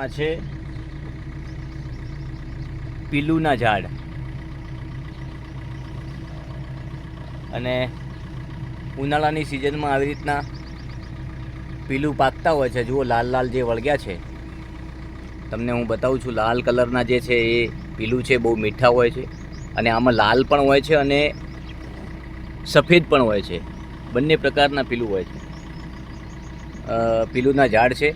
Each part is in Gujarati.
આ છે પીલુના ઝાડ અને ઉનાળાની સિઝનમાં આવી રીતના પીલું પાકતા હોય છે. જુઓ લાલ લાલ જે વળગ્યા છે, તમને હું બતાવું છું. લાલ કલરના જે છે એ પીલું છે, બહુ મીઠા હોય છે અને આમાં લાલ પણ હોય છે અને સફેદ પણ હોય છે. બંને પ્રકારના પીલું હોય છે. પીલુના ઝાડ છે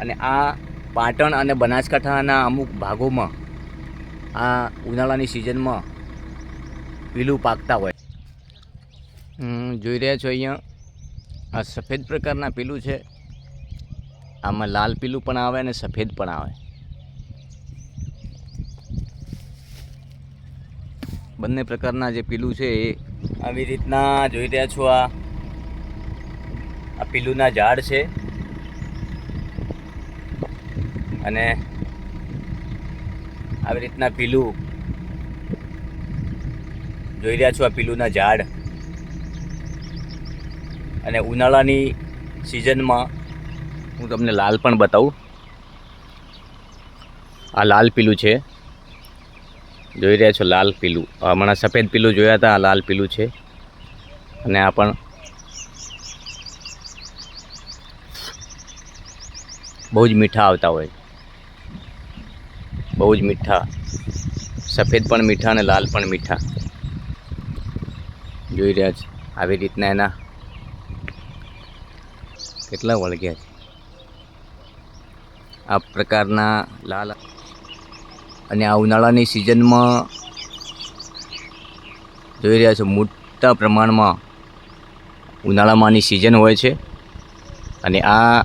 અને આ પાટણ અને બનાસકાંઠાના અમુક ભાગોમાં આ ઉનાળાની સિઝનમાં પીલું પાકતા હોય. જોઈ રહ્યા છો અહીંયા આ સફેદ પ્રકારના પીલું છે. આમાં લાલ પીલું પણ આવે અને સફેદ પણ આવે. બંને પ્રકારના જે પીલું છે એ આવી રીતના જોઈ રહ્યા છો. આ પીલુંના ઝાડ છે અને આવી રીતના પીલું જોઈ રહ્યા છો. આ પીલુંના ઝાડ અને ઉનાળાની સિઝનમાં હું તમને લાલ પણ બતાવું. આ લાલ પીલું છે, જોઈ રહ્યા છો. લાલ પીલું હમણાં સફેદ પીલું જોયા હતા. આ લાલ પીલું છે અને આ પણ બહુ જ મીઠા આવતા હોય, બહુ જ મીઠા. સફેદ પણ મીઠા અને લાલ પણ મીઠા. જોઈ રહ્યા છે આવી રીતના એના કેટલા વળગ્યા છે. આ પ્રકારના લાલ અને આ ઉનાળાની સિઝનમાં જોઈ રહ્યા છો મોટા પ્રમાણમાં ઉનાળામાંની સિઝન હોય છે અને આ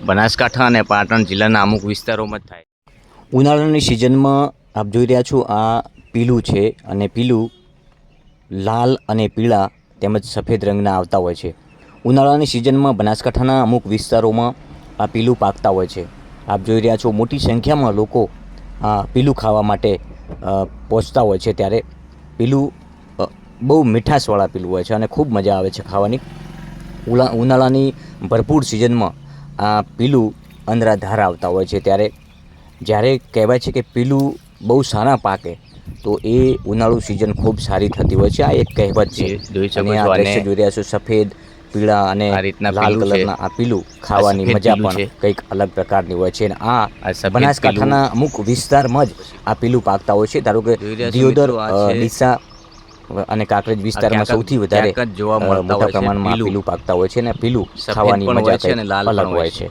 બનાસકાંઠા અને પાટણ જિલ્લાના અમુક વિસ્તારોમાં જ થાય. ઉનાળાની સિઝનમાં આપ જોઈ રહ્યા છો આ પીલું છે અને પીલું લાલ અને પીળા તેમજ સફેદ રંગના આવતા હોય છે. ઉનાળાની સિઝનમાં બનાસકાંઠાના અમુક વિસ્તારોમાં આ પીલું પાકતા હોય છે. આપ જોઈ રહ્યા છો મોટી સંખ્યામાં લોકો આ પીલું ખાવા માટે પહોંચતા હોય છે. ત્યારે પીલું બહુ મીઠાશવાળા પીલું હોય છે અને ખૂબ મજા આવે છે ખાવાની. ઉનાળાની ભરપૂર સિઝનમાં આ પીલું અંદરાધાર આવતા હોય છે. ત્યારે જ્યારે કહેવાય છે કે પીલું બહુ સારા પાકે તો એ ઉનાળુ સિઝન ખૂબ સારી થતી હોય છે. આ એક કહેવત છે. અને આ દ્રશ્ય જોઈ રહ્યા છો સફેદ, પીળા અને લાલ કલરના આ પીલું ખાવાની મજા પણ કંઈક અલગ પ્રકારની હોય છે. અને આ બનાસકાંઠાના અમુક વિસ્તારમાં જ આ પીલું પાકતા હોય છે. ધારો કે દિયોદર, ડીસા અને કાંકરેજ વિસ્તારમાં સૌથી વધારે મોટા પ્રમાણમાં પીલું પાકતા હોય છે અને પીલું ખાવાની મજા કંઈક અલગ હોય છે.